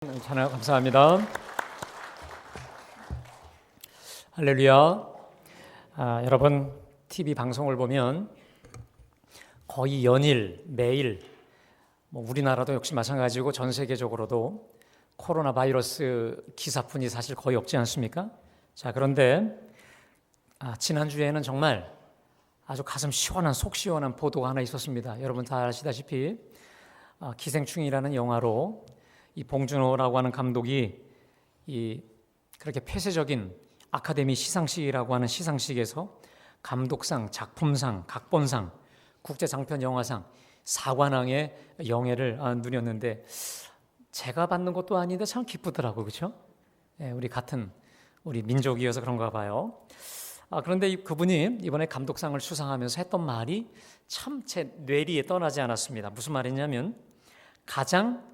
찬양 감사합니다. 할렐루야. 여러분 TV 방송을 보면 거의 연일 매일 우리나라도 역시 마찬가지고 전 세계적으로도 코로나 바이러스 기사뿐이 사실 거의 없지 않습니까? 자, 그런데 지난주에는 정말 아주 가슴 시원한 속 시원한 보도가 하나 있었습니다. 여러분 다 아시다시피 기생충이라는 영화로 이 봉준호라고 하는 감독이 그렇게 폐쇄적인 아카데미 시상식이라고 하는 시상식에서 감독상, 작품상, 각본상, 국제장편영화상 4관왕의 영예를 누렸는데 제가 받는 것도 아닌데 참 기쁘더라고요. 그렇죠? 우리 민족이어서 그런가 봐요. 그런데 그분이 이번에 감독상을 수상하면서 했던 말이 참 제 뇌리에 떠나지 않았습니다. 무슨 말이냐면 가장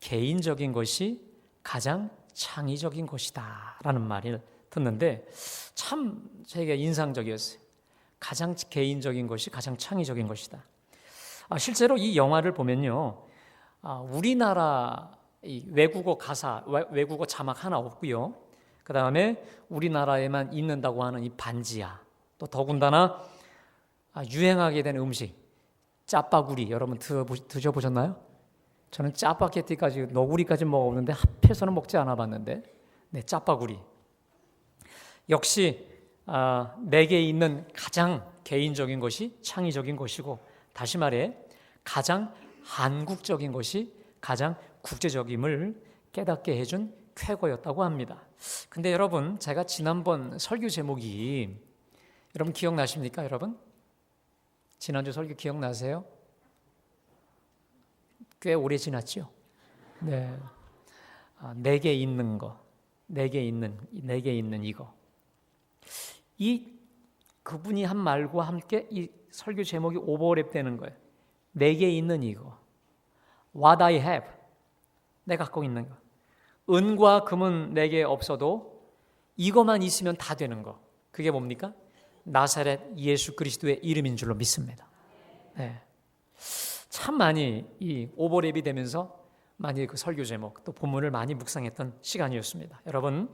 개인적인 것이 가장 창의적인 것이다 라는 말을 듣는데 참 제게 인상적이었어요. 가장 개인적인 것이 가장 창의적인 것이다. 실제로 이 영화를 보면요, 우리나라 외국어 가사, 외국어 자막 하나 없고요. 그 다음에 우리나라에만 있는다고 하는 이 반지하, 또 더군다나 유행하게 된 음식 짜파구리, 여러분 드셔보셨나요? 저는 짜파게티까지 너구리까지 먹었는데 합해서는 먹지 않아 봤는데 짜파구리 역시 내게 있는 가장 개인적인 것이 창의적인 것이고, 다시 말해 가장 한국적인 것이 가장 국제적임을 깨닫게 해준 쾌거였다고 합니다. 근데 여러분, 제가 지난번 설교 제목이 여러분 기억나십니까? 여러분 지난주 설교 기억나세요? 꽤 오래 지났죠. 네, 내게 있는 거, 내게 있는 이거. 그분이 한 말과 함께 이 설교 제목이 오버랩 되는 거예요. 내게 있는 이거, what I have, 내가 갖고 있는 거. 은과 금은 내게 없어도 이것만 있으면 다 되는 거. 그게 뭡니까? 나사렛 예수 그리스도의 이름인 줄로 믿습니다. 네. 참 많이 이 오버랩이 되면서 많이 그 설교 제목 또 본문을 많이 묵상했던 시간이었습니다. 여러분,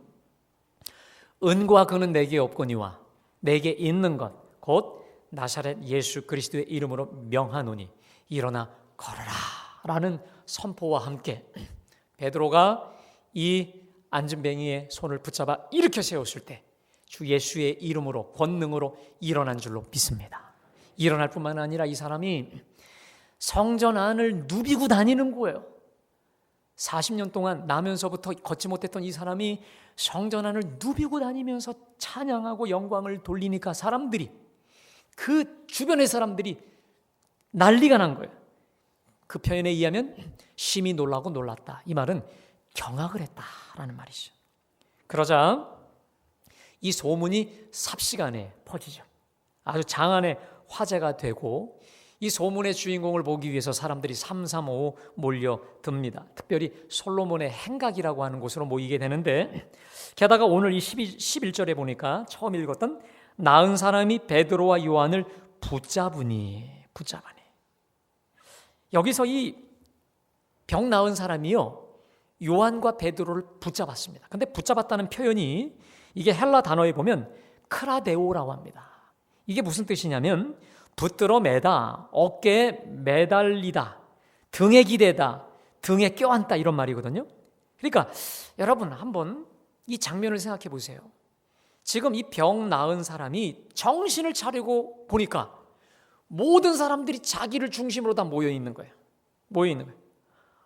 은과 금은 내게 없거니와 내게 있는 것 곧 나사렛 예수 그리스도의 이름으로 명하노니 일어나 걸어라 라는 선포와 함께 베드로가 이 안진뱅이의 손을 붙잡아 일으켜 세웠을 때 주 예수의 이름으로 권능으로 일어난 줄로 믿습니다. 일어날 뿐만 아니라 이 사람이 성전 안을 누비고 다니는 거예요. 40년 동안 나면서부터 걷지 못했던 이 사람이 성전 안을 누비고 다니면서 찬양하고 영광을 돌리니까 사람들이, 그 주변의 사람들이 난리가 난 거예요. 그 표현에 의하면 심히 놀라고 놀랐다. 이 말은 경악을 했다라는 말이죠. 그러자 이 소문이 삽시간에 퍼지죠. 아주 장안의 화제가 되고 이 소문의 주인공을 보기 위해서 사람들이 삼삼오오 몰려듭니다. 특별히 솔로몬의 행각이라고 하는 곳으로 모이게 되는데, 게다가 오늘 이 11절에 보니까 처음 읽었던 나은 사람이 베드로와 요한을 붙잡으니 여기서 이 병 나은 사람이요 요한과 베드로를 붙잡았습니다. 근데 붙잡았다는 표현이 이게 헬라 단어에 보면 크라데오라고 합니다. 이게 무슨 뜻이냐면 붙들어 매다, 어깨에 매달리다, 등에 기대다, 등에 껴안다 이런 말이거든요. 그러니까 여러분 한번 이 장면을 생각해 보세요. 지금 이 병 나은 사람이 정신을 차리고 보니까 모든 사람들이 자기를 중심으로 다 모여 있는 거예요.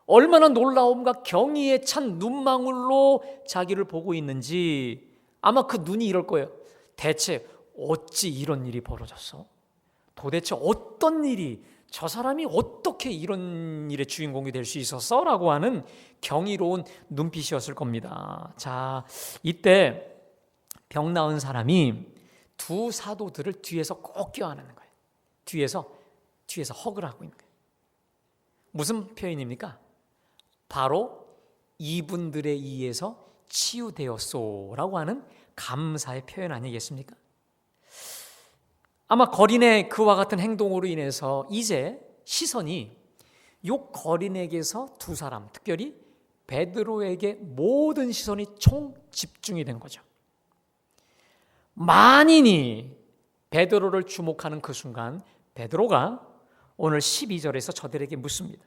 얼마나 놀라움과 경이에 찬 눈망울로 자기를 보고 있는지 아마 그 눈이 이럴 거예요. 대체 어찌 이런 일이 벌어졌어? 도대체 어떤 일이, 저 사람이 어떻게 이런 일의 주인공이 될 수 있었어? 라고 하는 경이로운 눈빛이었을 겁니다. 자, 이때 병 나은 사람이 두 사도들을 뒤에서 꼭 껴안는 거예요. 뒤에서 허그를 하고 있는 거예요. 무슨 표현입니까? 바로 이분들에 의해서 치유되었소라고 하는 감사의 표현 아니겠습니까? 아마 거린의 그와 같은 행동으로 인해서 이제 시선이 요 거린에게서 두 사람, 특별히 베드로에게 모든 시선이 총 집중이 된 거죠. 만인이 베드로를 주목하는 그 순간 베드로가 오늘 12절에서 저들에게 묻습니다.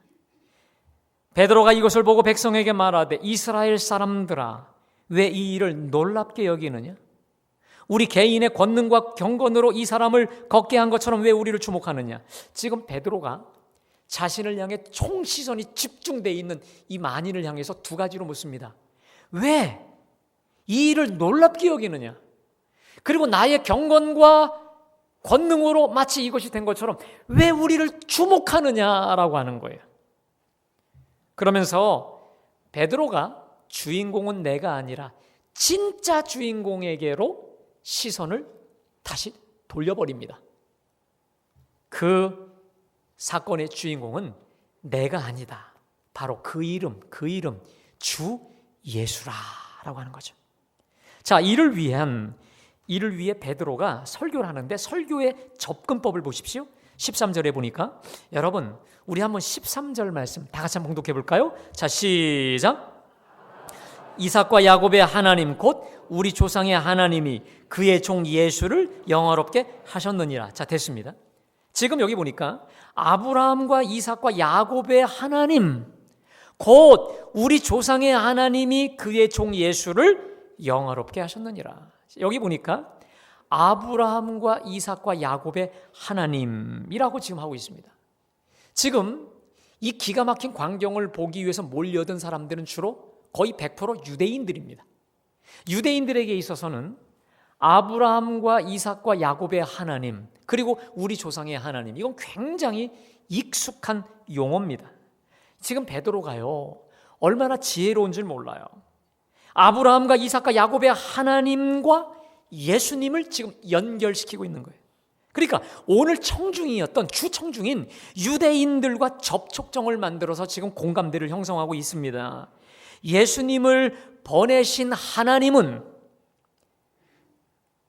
베드로가 이것을 보고 백성에게 말하되 이스라엘 사람들아 왜 이 일을 놀랍게 여기느냐? 우리 개인의 권능과 경건으로 이 사람을 걷게 한 것처럼 왜 우리를 주목하느냐? 지금 베드로가 자신을 향해 총 시선이 집중되어 있는 이 만인을 향해서 두 가지로 묻습니다. 왜 이 일을 놀랍게 여기느냐? 그리고 나의 경건과 권능으로 마치 이것이 된 것처럼 왜 우리를 주목하느냐라고 하는 거예요. 그러면서 베드로가 주인공은 내가 아니라 진짜 주인공에게로 시선을 다시 돌려버립니다. 그 사건의 주인공은 내가 아니다. 바로 그 이름 주 예수라라고 하는 거죠. 자, 이를 위해 베드로가 설교를 하는데 설교의 접근법을 보십시오. 13절에 보니까 여러분 우리 한번 13절 말씀 다 같이 한번 봉독해 볼까요? 자, 시작. 이삭과 야곱의 하나님 곧 우리 조상의 하나님이 그의 종 예수를 영화롭게 하셨느니라. 자, 됐습니다. 지금 여기 보니까 아브라함과 이삭과 야곱의 하나님 곧 우리 조상의 하나님이 그의 종 예수를 영화롭게 하셨느니라. 여기 보니까 아브라함과 이삭과 야곱의 하나님이라고 지금 하고 있습니다. 지금 이 기가 막힌 광경을 보기 위해서 몰려든 사람들은 주로 거의 100% 유대인들입니다. 유대인들에게 있어서는 아브라함과 이삭과 야곱의 하나님 그리고 우리 조상의 하나님 이건 굉장히 익숙한 용어입니다. 지금 베드로가요 얼마나 지혜로운 줄 몰라요. 아브라함과 이삭과 야곱의 하나님과 예수님을 지금 연결시키고 있는 거예요. 그러니까 오늘 청중이었던 주청중인 유대인들과 접촉점을 만들어서 지금 공감대를 형성하고 있습니다. 예수님을 보내신 하나님은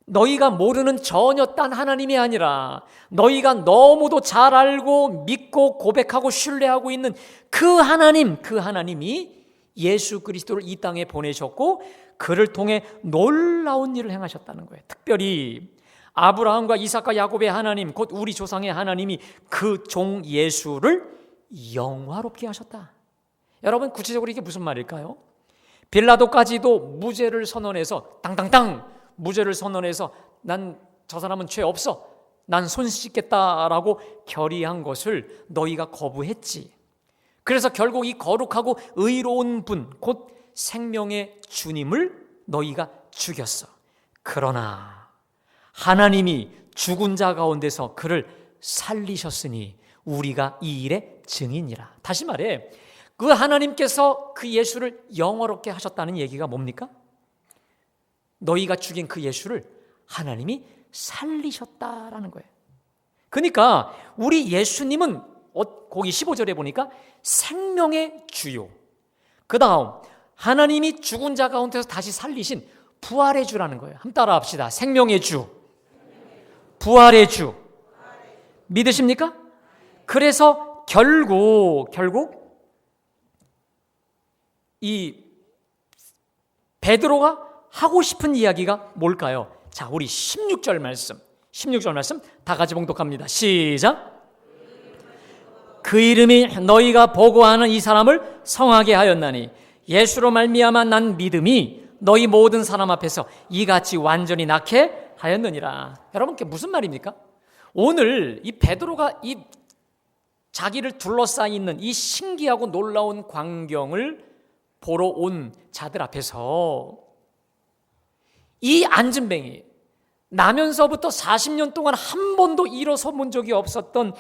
너희가 모르는 전혀 딴 하나님이 아니라 너희가 너무도 잘 알고 믿고 고백하고 신뢰하고 있는 그 하나님이 예수 그리스도를 이 땅에 보내셨고 그를 통해 놀라운 일을 행하셨다는 거예요. 특별히 아브라함과 이삭과 야곱의 하나님 곧 우리 조상의 하나님이 그 종 예수를 영화롭게 하셨다. 여러분 구체적으로 이게 무슨 말일까요? 빌라도까지도 무죄를 선언해서 땅땅땅 무죄를 선언해서 난 저 사람은 죄 없어 난 손 씻겠다라고 결의한 것을 너희가 거부했지. 그래서 결국 이 거룩하고 의로운 분 곧 생명의 주님을 너희가 죽였어. 그러나 하나님이 죽은 자 가운데서 그를 살리셨으니 우리가 이 일의 증인이라. 다시 말해 그 하나님께서 그 예수를 영화롭게 하셨다는 얘기가 뭡니까? 너희가 죽인 그 예수를 하나님이 살리셨다라는 거예요. 그러니까 우리 예수님은 거기 15절에 보니까 생명의 주요. 그 다음 하나님이 죽은 자 가운데서 다시 살리신 부활의 주라는 거예요. 한번 따라 합시다. 생명의 주, 부활의 주. 믿으십니까? 그래서 결국 이 베드로가 하고 싶은 이야기가 뭘까요? 자, 우리 16절 말씀 다 같이 봉독합니다. 시작. 그 이름이 너희가 보고하는 이 사람을 성하게 하였나니 예수로 말미암아 난 믿음이 너희 모든 사람 앞에서 이같이 완전히 낫게 하였느니라. 여러분 그게 무슨 말입니까? 오늘 이 베드로가 이 자기를 둘러싸여 있는 이 신기하고 놀라운 광경을 보러 온 자들 앞에서 이 안진뱅이 나면서부터 40년 동안 한 번도 일어서 본 적이 없었던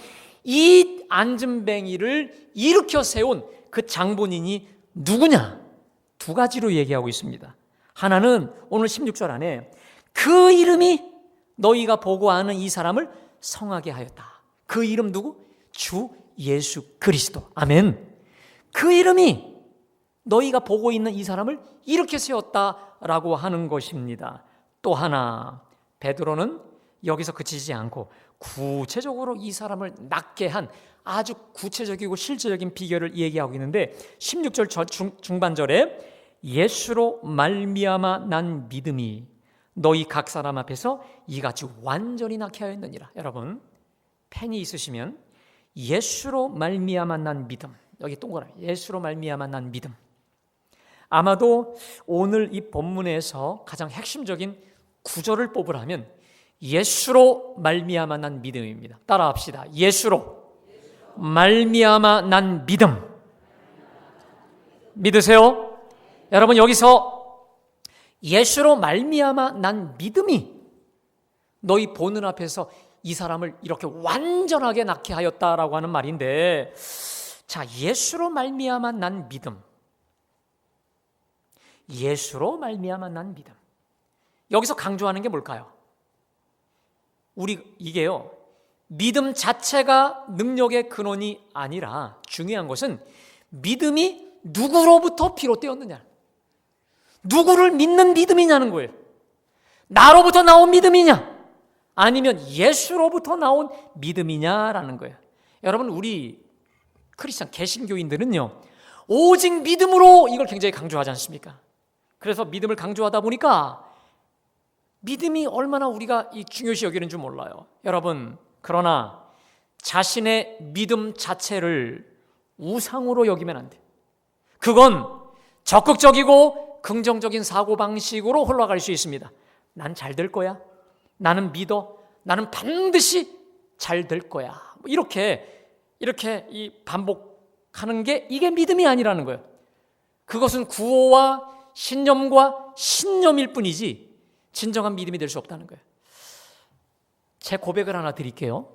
이 안진뱅이를 일으켜 세운 그 장본인이 누구냐? 두 가지로 얘기하고 있습니다. 하나는 오늘 16절 안에 그 이름이 너희가 보고 아는 이 사람을 성하게 하였다. 그 이름 누구? 주 예수 그리스도. 아멘. 그 이름이 너희가 보고 있는 이 사람을 이렇게 세웠다라고 하는 것입니다. 또 하나 베드로는 여기서 그치지 않고 구체적으로 이 사람을 낫게 한 아주 구체적이고 실제적인 비결을 얘기하고 있는데 16절 중반절에 예수로 말미암아 난 믿음이 너희 각 사람 앞에서 이같이 완전히 낫게 하였느니라. 여러분 펜이 있으시면 예수로 말미암아 난 믿음, 여기 동그라미 예수로 말미암아 난 믿음. 아마도 오늘 이 본문에서 가장 핵심적인 구절을 뽑으라면 예수로 말미암아 난 믿음입니다. 따라합시다. 예수로 말미암아 난 믿음. 믿으세요? 여러분 여기서 예수로 말미암아 난 믿음이 너희 보는 앞에서 이 사람을 이렇게 완전하게 낫게 하였다라고 하는 말인데, 자, 예수로 말미암아 난 믿음. 예수로 말미암아 난 믿음. 여기서 강조하는 게 뭘까요? 이게요, 믿음 자체가 능력의 근원이 아니라 중요한 것은 믿음이 누구로부터 비롯되었느냐, 누구를 믿는 믿음이냐는 거예요. 나로부터 나온 믿음이냐 아니면 예수로부터 나온 믿음이냐라는 거예요. 여러분 우리 크리스찬 개신교인들은요 오직 믿음으로 이걸 굉장히 강조하지 않습니까? 그래서 믿음을 강조하다 보니까 믿음이 얼마나 우리가 중요시 여기는 줄 몰라요. 여러분 그러나 자신의 믿음 자체를 우상으로 여기면 안 돼요. 그건 적극적이고 긍정적인 사고방식으로 흘러갈 수 있습니다. 난 잘 될 거야, 나는 믿어, 나는 반드시 잘 될 거야, 이렇게 이 반복하는 게 이게 믿음이 아니라는 거예요. 그것은 구호와 신념과 신념일 뿐이지 진정한 믿음이 될 수 없다는 거예요. 제 고백을 하나 드릴게요.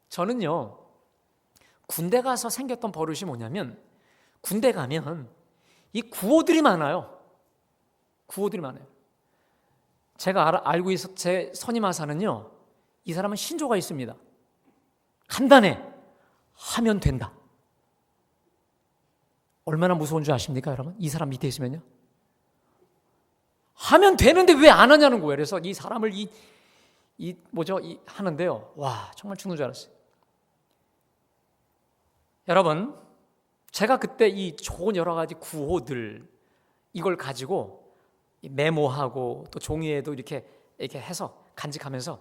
저는요 군대 가서 생겼던 버릇이 뭐냐면, 군대 가면 이 구호들이 많아요. 구호들이 많아요. 제가 알고 있어, 제 선임하사는요 이 사람은 신조가 있습니다. 간단해, 하면 된다. 얼마나 무서운 줄 아십니까 여러분? 이 사람 밑에 있으면요 하면 되는데 왜 안 하냐는 거예요. 그래서 이 사람을 하는데요, 와 정말 죽는 줄 알았어요. 여러분 제가 그때 이 좋은 여러 가지 구호들 이걸 가지고 메모하고 또 종이에도 이렇게 해서 간직하면서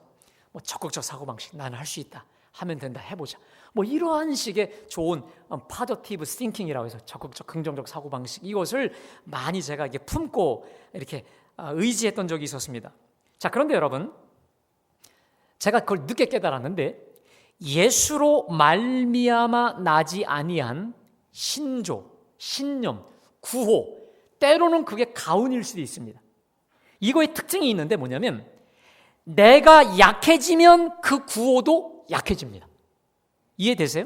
적극적 사고방식, 나는 할 수 있다, 하면 된다, 해보자, 이러한 식의 좋은 포지티브 띵킹이라고 해서 적극적 긍정적 사고방식, 이것을 많이 제가 품고 이렇게 의지했던 적이 있었습니다. 자, 그런데 여러분 제가 그걸 늦게 깨달았는데 예수로 말미암아 나지 아니한 신조, 신념, 구호, 때로는 그게 가훈일 수도 있습니다. 이거의 특징이 있는데 뭐냐면 내가 약해지면 그 구호도 약해집니다. 이해되세요?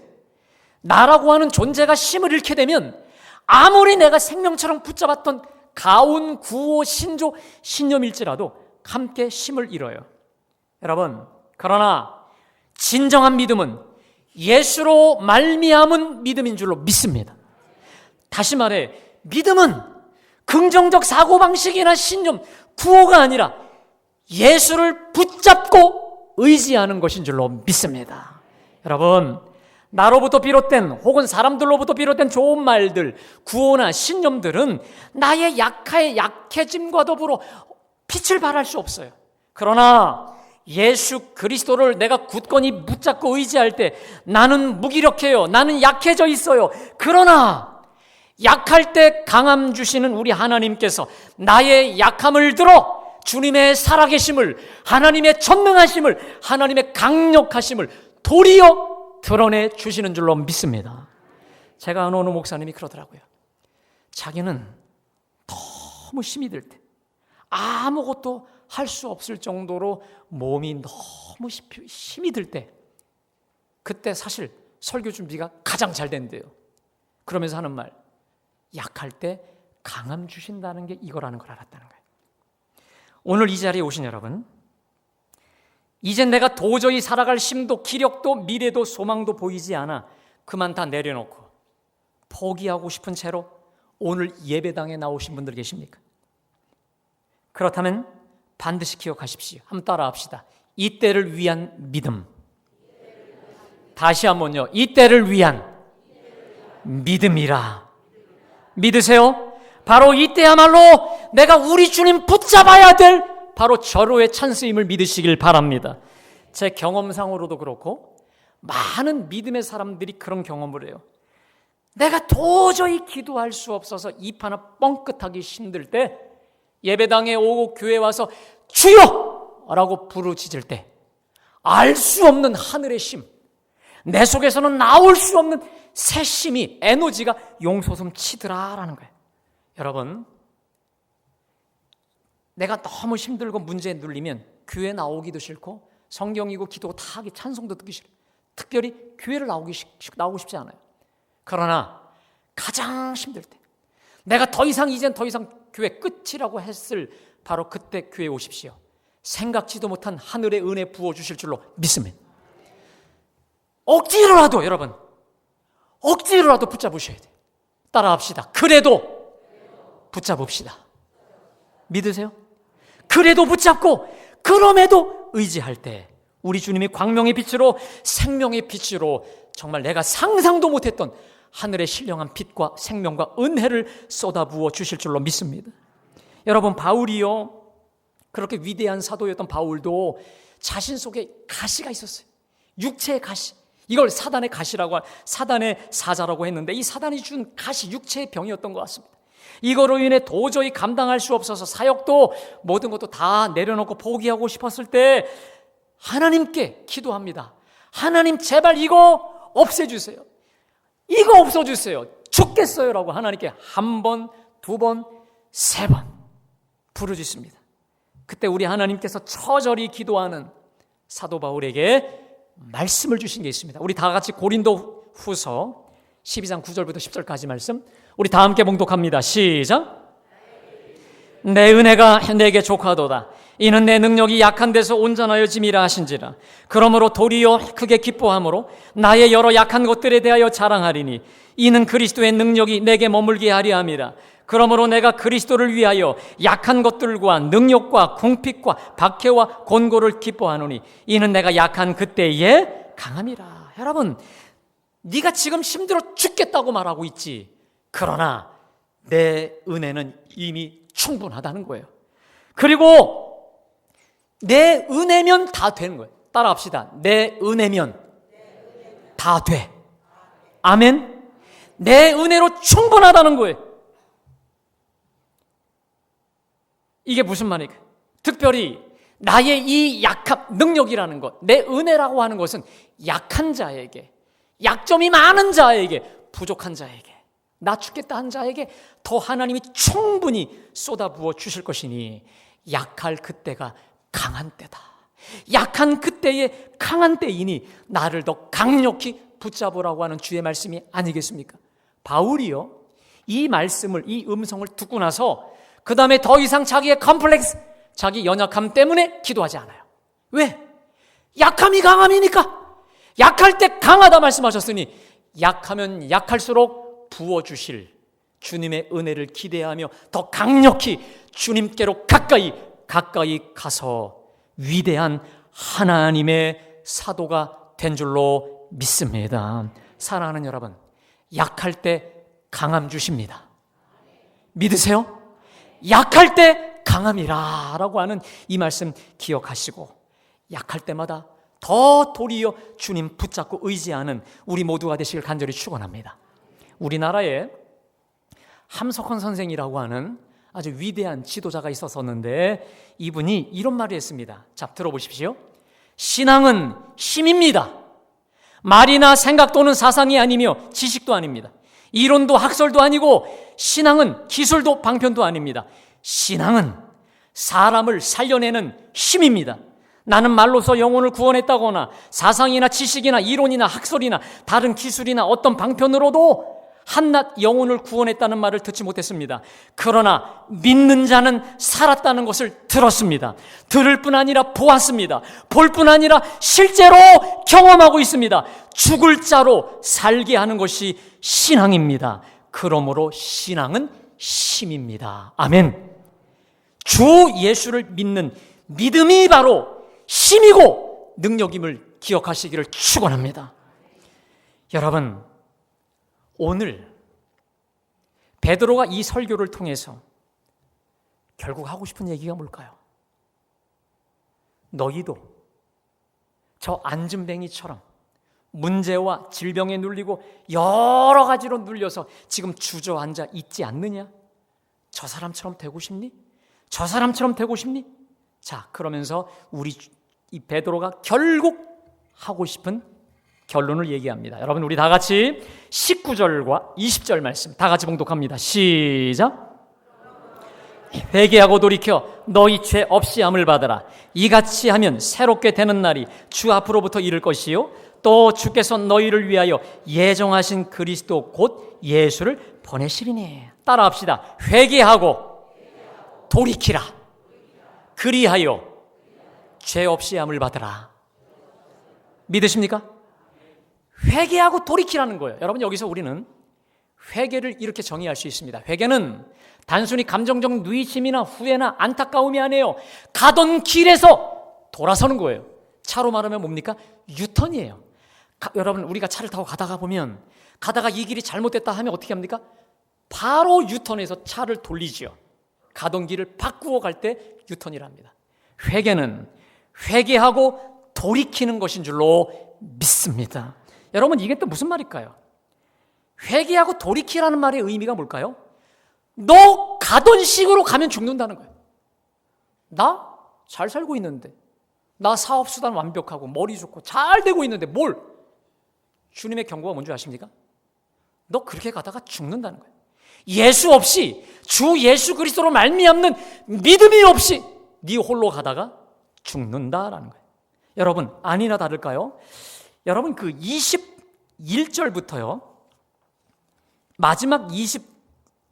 나라고 하는 존재가 힘을 잃게 되면 아무리 내가 생명처럼 붙잡았던 가훈, 구호, 신조, 신념일지라도 함께 힘을 잃어요. 여러분 그러나 진정한 믿음은 예수로 말미암은 믿음인 줄로 믿습니다. 다시 말해 믿음은 긍정적 사고방식이나 신념, 구호가 아니라 예수를 붙잡고 의지하는 것인 줄로 믿습니다. 여러분 나로부터 비롯된 혹은 사람들로부터 비롯된 좋은 말들, 구호나 신념들은 나의 약해짐과 더불어 빛을 발할 수 없어요. 그러나 예수 그리스도를 내가 굳건히 붙잡고 의지할 때 나는 무기력해요, 나는 약해져 있어요. 그러나 약할 때 강함 주시는 우리 하나님께서 나의 약함을 들어 주님의 살아계심을, 하나님의 전능하심을, 하나님의 강력하심을 도리어 드러내 주시는 줄로 믿습니다. 제가 아는 어느 목사님이 그러더라고요. 자기는 너무 힘이 들 때, 아무것도 할 수 없을 정도로 몸이 너무 힘이 들 때, 그때 사실 설교 준비가 가장 잘 된대요. 그러면서 하는 말, 약할 때 강함 주신다는 게 이거라는 걸 알았다는 거예요. 오늘 이 자리에 오신 여러분, 이젠 내가 도저히 살아갈 힘도 기력도 미래도 소망도 보이지 않아 그만 다 내려놓고 포기하고 싶은 채로 오늘 예배당에 나오신 분들 계십니까? 그렇다면 반드시 기억하십시오. 한번 따라 합시다. 이때를 위한 믿음. 다시 한번요. 이때를 위한 믿음이라. 믿으세요? 바로 이때야말로 내가 우리 주님 붙잡아야 될 바로 절호의 찬스임을 믿으시길 바랍니다. 제 경험상으로도 그렇고 많은 믿음의 사람들이 그런 경험을 해요. 내가 도저히 기도할 수 없어서 입 하나 뻥끗하기 힘들 때 예배당에 오고 교회에 와서 주여! 라고 부르짖을 때 알 수 없는 하늘의 심, 내 속에서는 나올 수 없는 새 심이, 에너지가 용솟음 치더라라는 거예요. 여러분, 내가 너무 힘들고 문제에 눌리면 교회 나오기도 싫고 성경 읽고 기도고 다 하기 찬송도 듣기 싫어요. 특별히 교회를 나오고 싶지 않아요. 그러나 가장 힘들 때 내가 이젠 더 이상 교회 끝이라고 했을 바로 그때 교회에 오십시오. 생각지도 못한 하늘의 은혜 부어주실 줄로 믿습니다. 억지로라도 여러분, 억지로라도 붙잡으셔야 돼요. 따라합시다. 그래도 붙잡읍시다. 믿으세요? 그래도 붙잡고 그럼에도 의지할 때 우리 주님이 광명의 빛으로 생명의 빛으로 정말 내가 상상도 못했던 하늘의 신령한 빛과 생명과 은혜를 쏟아부어 주실 줄로 믿습니다. 여러분, 바울이요, 그렇게 위대한 사도였던 바울도 자신 속에 가시가 있었어요. 육체의 가시. 이걸 사단의 가시라고, 사단의 사자라고 했는데 이 사단이 준 가시, 육체의 병이었던 것 같습니다. 이거로 인해 도저히 감당할 수 없어서 사역도 모든 것도 다 내려놓고 포기하고 싶었을 때 하나님께 기도합니다. 하나님, 제발 이거 없애주세요. 이거 없어주세요. 죽겠어요 라고 하나님께 한 번, 두 번, 세 번 부르짖습니다. 그때 우리 하나님께서 처절히 기도하는 사도 바울에게 말씀을 주신 게 있습니다. 우리 다 같이 고린도 후서 12장 9절부터 10절까지 말씀 우리 다 함께 봉독합니다. 시작. 내 은혜가 내게 족하도다. 이는 내 능력이 약한 데서 온전하여 짐이라 하신지라. 그러므로 도리어 크게 기뻐함으로 나의 여러 약한 것들에 대하여 자랑하리니 이는 그리스도의 능력이 내게 머물게 하려 함이라. 그러므로 내가 그리스도를 위하여 약한 것들과 능력과 궁핍과 박해와 곤고를 기뻐하노니 이는 내가 약한 그때에 강함이라. 여러분, 네가 지금 힘들어 죽겠다고 말하고 있지. 그러나 내 은혜는 이미 충분하다는 거예요. 그리고 내 은혜면 다 되는 거예요. 따라합시다. 내 은혜면 다 돼. 아멘. 내 은혜로 충분하다는 거예요. 이게 무슨 말이에요? 특별히 나의 이 약함, 능력이라는 것, 내 은혜라고 하는 것은 약한 자에게, 약점이 많은 자에게, 부족한 자에게, 나 죽겠다 한 자에게 더 하나님이 충분히 쏟아부어 주실 것이니 약할 그때가 강한 때다. 약한 그때에 강한 때이니 나를 더 강력히 붙잡으라고 하는 주의 말씀이 아니겠습니까? 바울이요, 이 말씀을, 이 음성을 듣고 나서 그 다음에 더 이상 자기의 컴플렉스, 자기 연약함 때문에 기도하지 않아요. 왜? 약함이 강함이니까. 약할 때 강하다 말씀하셨으니 약하면 약할수록 부어주실 주님의 은혜를 기대하며 더 강력히 주님께로 가까이 가서 위대한 하나님의 사도가 된 줄로 믿습니다. 사랑하는 여러분, 약할 때 강함 주십니다. 믿으세요? 약할 때 강함이라 라고 하는 이 말씀 기억하시고 약할 때마다 더 도리어 주님 붙잡고 의지하는 우리 모두가 되시길 간절히 축원합니다. 우리나라에 함석헌 선생이라고 하는 아주 위대한 지도자가 있었었는데 이분이 이런 말을 했습니다. 자, 들어보십시오. 신앙은 힘입니다. 말이나 생각 또는 사상이 아니며 지식도 아닙니다. 이론도 학설도 아니고 신앙은 기술도 방편도 아닙니다. 신앙은 사람을 살려내는 힘입니다. 나는 말로서 영혼을 구원했다거나 사상이나 지식이나 이론이나 학설이나 다른 기술이나 어떤 방편으로도 한낱 영혼을 구원했다는 말을 듣지 못했습니다. 그러나 믿는 자는 살았다는 것을 들었습니다. 들을 뿐 아니라 보았습니다. 볼 뿐 아니라 실제로 경험하고 있습니다. 죽을 자로 살게 하는 것이 신앙입니다. 그러므로 신앙은 힘입니다. 아멘. 주 예수를 믿는 믿음이 바로 힘이고 능력임을 기억하시기를 축원합니다. 여러분, 오늘 베드로가 이 설교를 통해서 결국 하고 싶은 얘기가 뭘까요? 너희도 저 안진뱅이처럼 문제와 질병에 눌리고 여러 가지로 눌려서 지금 주저앉아 있지 않느냐? 저 사람처럼 되고 싶니? 저 사람처럼 되고 싶니? 자, 그러면서 우리 이 베드로가 결국 하고 싶은 결론을 얘기합니다. 여러분, 우리 다 같이 19절과 20절 말씀 다 같이 봉독합니다. 시작. 회개하고 돌이켜 너희 죄 없이 함을 받으라. 이같이 하면 새롭게 되는 날이 주 앞으로부터 이를 것이요 또 주께서 너희를 위하여 예정하신 그리스도 곧 예수를 보내시리니. 따라합시다. 회개하고 돌이키라. 그리하여 죄 없이 함을 받으라. 믿으십니까? 회개하고 돌이키라는 거예요. 여러분, 여기서 우리는 회개를 이렇게 정의할 수 있습니다. 회개는 단순히 감정적 누이심이나 후회나 안타까움이 아니에요. 가던 길에서 돌아서는 거예요. 차로 말하면 뭡니까? 유턴이에요. 여러분, 우리가 차를 타고 가다가 보면 가다가 이 길이 잘못됐다 하면 어떻게 합니까? 바로 유턴해서 차를 돌리죠. 가던 길을 바꾸어 갈 때 유턴이랍니다. 회개는 회개하고 돌이키는 것인 줄로 믿습니다. 여러분, 이게 또 무슨 말일까요? 회개하고 돌이키라는 말의 의미가 뭘까요? 너 가던 식으로 가면 죽는다는 거예요. 나 잘 살고 있는데, 나 사업수단 완벽하고 머리 좋고 잘 되고 있는데 뭘? 주님의 경고가 뭔지 아십니까? 너 그렇게 가다가 죽는다는 거예요. 예수 없이, 주 예수 그리스도로 말미암는 믿음이 없이 네 홀로 가다가 죽는다라는 거예요. 여러분, 아니나 다를까요? 여러분, 그 21절부터요 마지막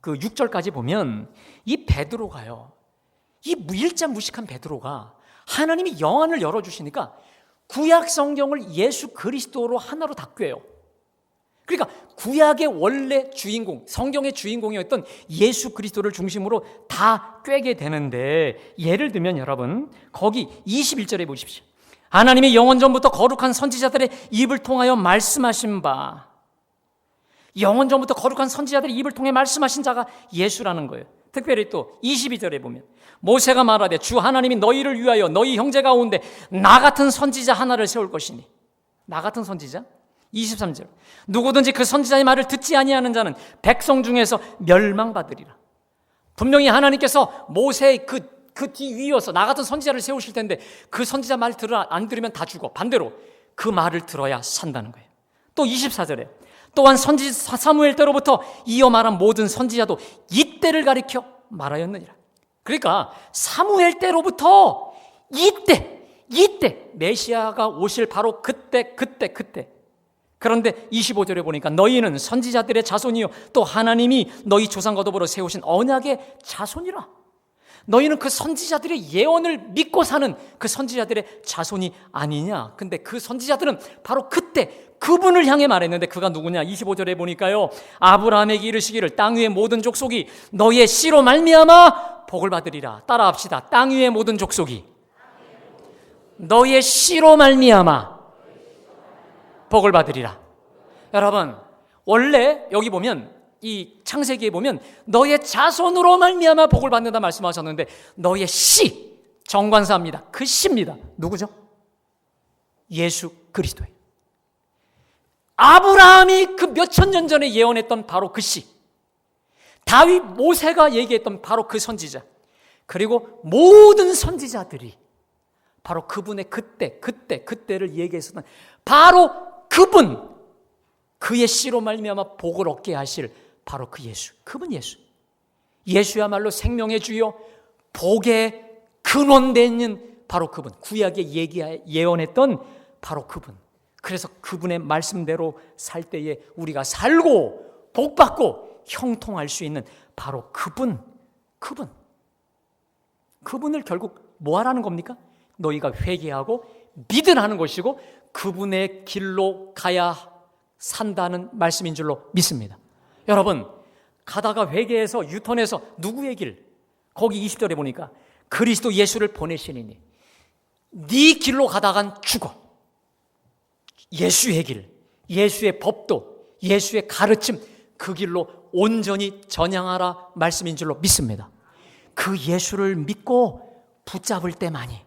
6절까지 보면 이 베드로가요, 이 일자 무식한 베드로가 하나님이 영안을 열어주시니까 구약 성경을 예수 그리스도로 하나로 다 꿰요. 그러니까 구약의 원래 주인공, 성경의 주인공이었던 예수 그리스도를 중심으로 다 꿰게 되는데, 예를 들면 여러분, 거기 21절에 보십시오. 하나님이 영원전부터 거룩한 선지자들의 입을 통하여 말씀하신 바, 영원전부터 거룩한 선지자들의 입을 통해 말씀하신 자가 예수라는 거예요. 특별히 또 22절에 보면 모세가 말하되 주 하나님이 너희를 위하여 너희 형제 가운데 나 같은 선지자 하나를 세울 것이니. 나 같은 선지자? 23절 누구든지 그 선지자의 말을 듣지 아니하는 자는 백성 중에서 멸망받으리라. 분명히 하나님께서 모세의 그 뒤 위여서 나 같은 선지자를 세우실 텐데 그 선지자 말 안 들으면 다 죽어. 반대로 그 말을 들어야 산다는 거예요. 또 24절에 또한 선지자 사무엘 때로부터 이어 말한 모든 선지자도 이때를 가리켜 말하였느니라. 그러니까 사무엘 때로부터 이때 메시아가 오실 바로 그때. 그런데 25절에 보니까 너희는 선지자들의 자손이요 또 하나님이 너희 조상과 더불어 세우신 언약의 자손이라. 너희는 그 선지자들의 예언을 믿고 사는 그 선지자들의 자손이 아니냐. 근데 그 선지자들은 바로 그때 그분을 향해 말했는데 그가 누구냐? 25절에 보니까요, 아브라함에게 이르시기를 땅 위의 모든 족속이 너희의 씨로 말미암아 복을 받으리라. 따라합시다. 땅 위의 모든 족속이 너희의 씨로 말미암아 복을 받으리라. 여러분, 원래 여기 보면 이 창세기에 보면 너의 자손으로 말미암아 복을 받는다 말씀하셨는데 너의 씨, 정관사입니다. 그 씨입니다. 누구죠? 예수 그리스도예요. 아브라함이 그 몇천 년 전에 예언했던 바로 그 씨, 다윗, 모세가 얘기했던 바로 그 선지자, 그리고 모든 선지자들이 바로 그분의 그때를 얘기했었던 바로 그분, 그의 씨로 말미암아 복을 얻게 하실 바로 그 예수, 그분 예수. 예수야말로 생명의 주요 복의 근원되는 바로 그분, 구약에 예언했던 바로 그분. 그래서 그분의 말씀대로 살 때에 우리가 살고 복받고 형통할 수 있는 바로 그분을 결국 뭐 하라는 겁니까? 너희가 회개하고 믿으라는 것이고 그분의 길로 가야 산다는 말씀인 줄로 믿습니다. 여러분, 가다가 회개해서 유턴해서 누구의 길? 거기 20절에 보니까 그리스도 예수를 보내시니 네 길로 가다간 죽어. 예수의 길, 예수의 법도, 예수의 가르침, 그 길로 온전히 전향하라 말씀인 줄로 믿습니다. 그 예수를 믿고 붙잡을 때만이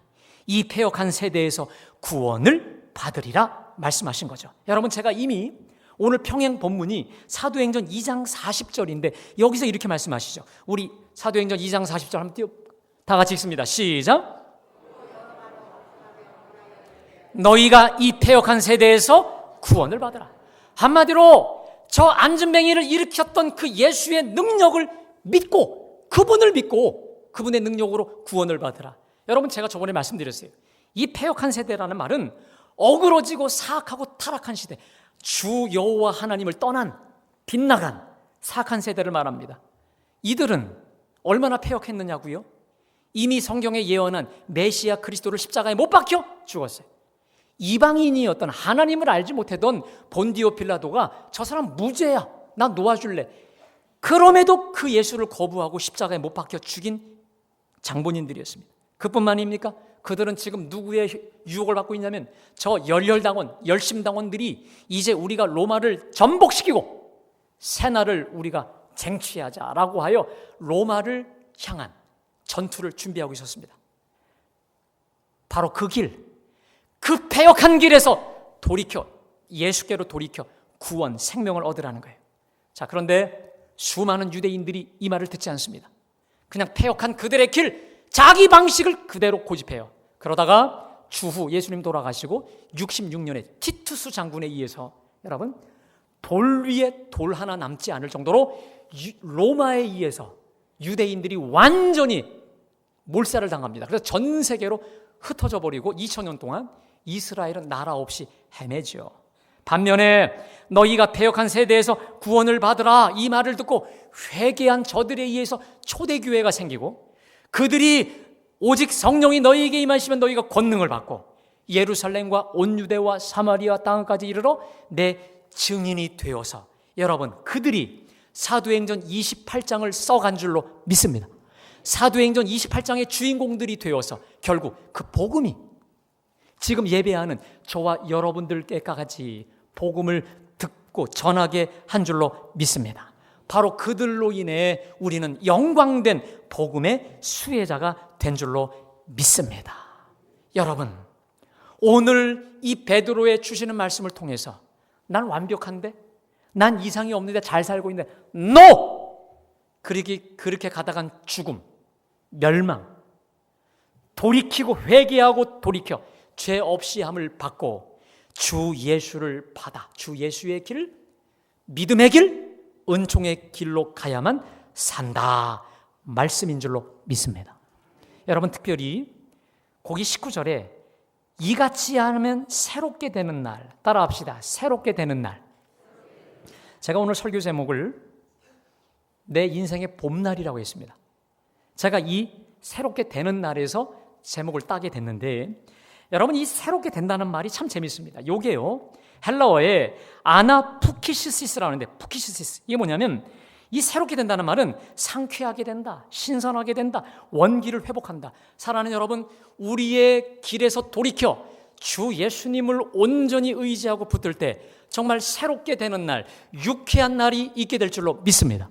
이 패역한 세대에서 구원을 받으리라 말씀하신 거죠. 여러분, 제가 이미 오늘 평행 본문이 사도행전 2장 40절인데 여기서 이렇게 말씀하시죠. 우리 사도행전 2장 40절 한번 다 같이 읽습니다. 시작. 너희가 이 패역한 세대에서 구원을 받으라. 한마디로 저 안진뱅이를 일으켰던 그 예수의 능력을 믿고, 그분을 믿고 그분의 능력으로 구원을 받으라. 여러분, 제가 저번에 말씀드렸어요. 이 패역한 세대라는 말은 어그러지고 사악하고 타락한 시대, 주 여호와 하나님을 떠난 빗나간 사악한 세대를 말합니다. 이들은 얼마나 패역했느냐고요? 이미 성경에 예언한 메시아 그리스도를 십자가에 못 박혀 죽었어요. 이방인이었던, 하나님을 알지 못하던 본디오 빌라도가 저 사람 무죄야, 나 놓아줄래. 그럼에도 그 예수를 거부하고 십자가에 못 박혀 죽인 장본인들이었습니다. 그뿐만입니까? 그들은 지금 누구의 유혹을 받고 있냐면 저 열렬당원, 열심당원들이 이제 우리가 로마를 전복시키고 새날을 우리가 쟁취하자라고 하여 로마를 향한 전투를 준비하고 있었습니다. 바로 그 길, 그 패역한 길에서 돌이켜 예수께로 돌이켜 구원, 생명을 얻으라는 거예요. 자, 그런데 수많은 유대인들이 이 말을 듣지 않습니다. 그냥 패역한 그들의 길, 자기 방식을 그대로 고집해요. 그러다가 주후 예수님 돌아가시고 66년에 티투스 장군에 의해서 여러분, 돌 위에 돌 하나 남지 않을 정도로 로마에 의해서 유대인들이 완전히 몰살을 당합니다. 그래서 전 세계로 흩어져 버리고 2000년 동안 이스라엘은 나라 없이 헤매죠. 반면에 너희가 패역한 세대에서 구원을 받으라 이 말을 듣고 회개한 저들에 의해서 초대교회가 생기고, 그들이 오직 성령이 너희에게 임하시면 너희가 권능을 받고 예루살렘과 온 유대와 사마리아 땅까지 이르러 내 증인이 되어서, 여러분, 그들이 사도행전 28장을 써간 줄로 믿습니다. 사도행전 28장의 주인공들이 되어서 결국 그 복음이 지금 예배하는 저와 여러분들께까지 복음을 듣고 전하게 한 줄로 믿습니다. 바로 그들로 인해 우리는 영광된 복음의 수혜자가 된 줄로 믿습니다. 여러분, 오늘 이 베드로의 주시는 말씀을 통해서 난 완벽한데, 난 이상이 없는데 잘 살고 있는데, NO! 그렇게 가다간 죽음, 멸망, 돌이키고 회개하고 돌이켜 죄 없이 함을 받고 주 예수를 받아 주 예수의 길, 믿음의 길, 은총의 길로 가야만 산다 말씀인 줄로 믿습니다. 여러분, 특별히 거기 19절에 이같이 하면 새롭게 되는 날, 따라합시다. 새롭게 되는 날. 제가 오늘 설교 제목을 내 인생의 봄날이라고 했습니다. 제가 이 새롭게 되는 날에서 제목을 따게 됐는데, 여러분, 이 새롭게 된다는 말이 참 재밌습니다. 요게요, 헬라어에 아나푸키시시스라는데, 푸키시시스, 이게 뭐냐면 이 새롭게 된다는 말은 상쾌하게 된다, 신선하게 된다, 원기를 회복한다. 사랑하는 여러분, 우리의 길에서 돌이켜 주 예수님을 온전히 의지하고 붙들 때 정말 새롭게 되는 날, 유쾌한 날이 있게 될 줄로 믿습니다.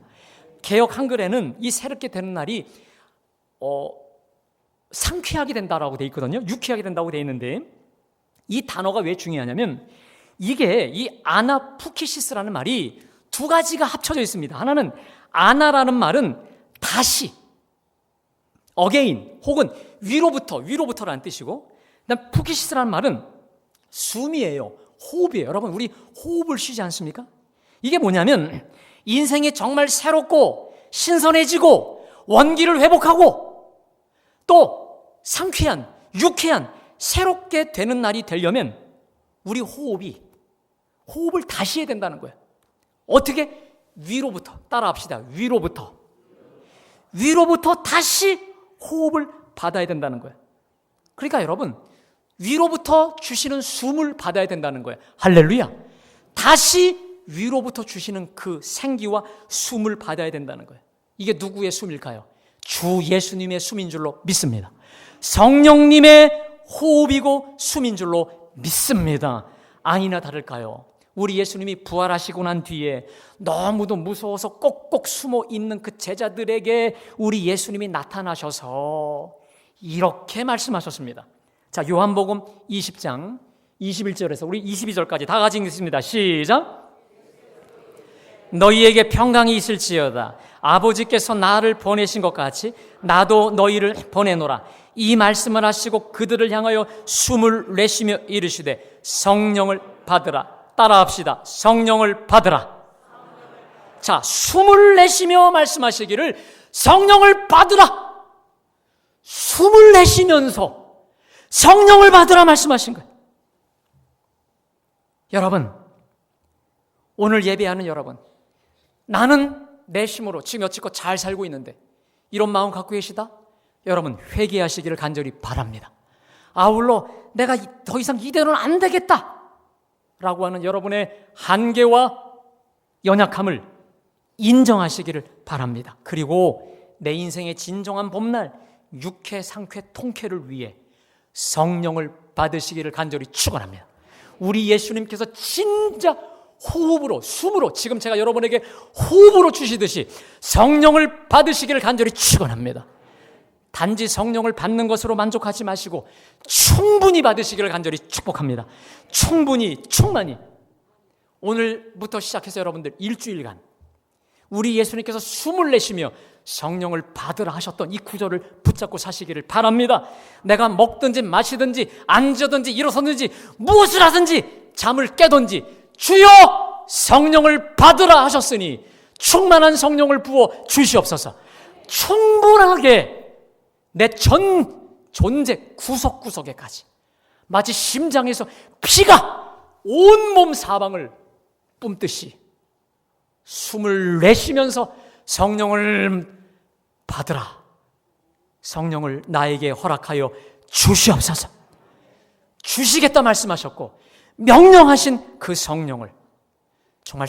개역 한글에는 이 새롭게 되는 날이 상쾌하게 된다라고 돼 있거든요. 유쾌하게 된다고 돼 있는데, 이 단어가 왜 중요하냐면 이게 이 아나푸키시스라는 말이 두 가지가 합쳐져 있습니다. 하나는 아나라는 말은 다시, again, 혹은 위로부터라는 뜻이고, 그다음 푸키시스라는 말은 숨이에요. 호흡이에요. 여러분, 우리 호흡을 쉬지 않습니까? 이게 뭐냐면 인생이 정말 새롭고 신선해지고 원기를 회복하고 또 상쾌한, 유쾌한, 새롭게 되는 날이 되려면 우리 호흡을 다시 해야 된다는 거예요. 어떻게? 위로부터. 따라합시다. 위로부터 다시 호흡을 받아야 된다는 거예요. 그러니까 여러분, 위로부터 주시는 숨을 받아야 된다는 거예요. 할렐루야. 다시 위로부터 주시는 그 생기와 숨을 받아야 된다는 거예요. 이게 누구의 숨일까요? 주 예수님의 숨인 줄로 믿습니다. 성령님의 호흡이고 숨인 줄로 믿습니다. 아니나 다를까요? 우리 예수님이 부활하시고 난 뒤에 너무도 무서워서 꼭꼭 숨어 있는 그 제자들에게 우리 예수님이 나타나셔서 이렇게 말씀하셨습니다. 자, 요한복음 20장 21절에서 우리 22절까지 다 같이 읽습니다. 시작. 너희에게 평강이 있을지어다. 아버지께서 나를 보내신 것 같이 나도 너희를 보내노라. 이 말씀을 하시고 그들을 향하여 숨을 내쉬며 이르시되 성령을 받으라. 따라합시다. 성령을 받으라. 자, 숨을 내쉬며 말씀하시기를 성령을 받으라. 숨을 내쉬면서 성령을 받으라 말씀하신 거예요. 여러분, 오늘 예배하는 여러분, 나는 내 힘으로 지금 여지껏 잘 살고 있는데 이런 마음 갖고 계시다? 여러분, 회개하시기를 간절히 바랍니다. 아울러 내가 더 이상 이대로는 안 되겠다 라고 하는 여러분의 한계와 연약함을 인정하시기를 바랍니다. 그리고 내 인생의 진정한 봄날 육회, 상쾌, 통쾌를 위해 성령을 받으시기를 간절히 축원합니다. 우리 예수님께서 진짜 호흡으로, 숨으로 지금 제가 여러분에게 호흡으로 주시듯이 성령을 받으시기를 간절히 축원합니다. 단지 성령을 받는 것으로 만족하지 마시고 충분히 받으시기를 간절히 축복합니다. 충만히. 오늘부터 시작해서 여러분들 일주일간 우리 예수님께서 숨을 내쉬며 성령을 받으라 하셨던 이 구절을 붙잡고 사시기를 바랍니다. 내가 먹든지 마시든지 앉아든지 일어서든지 무엇을 하든지 잠을 깨든지 주여 성령을 받으라 하셨으니 충만한 성령을 부어 주시옵소서. 충분하게 내 전 존재 구석구석에까지 마치 심장에서 피가 온몸 사방을 뿜듯이 숨을 내쉬면서 성령을 받으라. 성령을 나에게 허락하여 주시옵소서. 주시겠다 말씀하셨고 명령하신 그 성령을 정말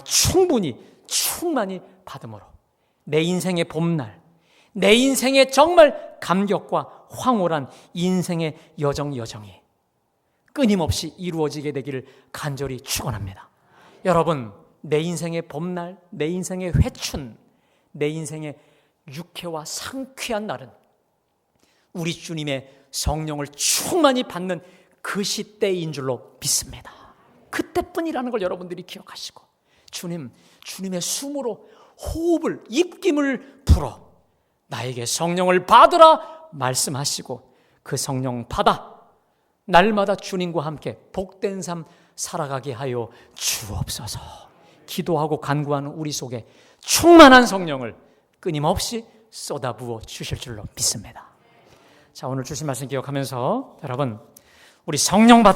충만히 받음으로 내 인생의 봄날, 내 인생의 정말 감격과 황홀한 인생의 여정이 끊임없이 이루어지게 되기를 간절히 축원합니다. 여러분, 내 인생의 봄날, 내 인생의 회춘, 내 인생의 유쾌와 상쾌한 날은 우리 주님의 성령을 충만히 받는 그 시대인 줄로 믿습니다. 그때뿐이라는 걸 여러분들이 기억하시고 주님의 숨으로 호흡을, 입김을 불어 나에게 성령을 받으라 말씀하시고 그 성령 받아 날마다 주님과 함께 복된 삶 살아가게 하여 주옵소서. 기도하고 간구하는 우리 속에 충만한 성령을 끊임없이 쏟아부어 주실 줄로 믿습니다. 자, 오늘 주신 말씀 기억하면서 여러분, 우리 성령 받으라.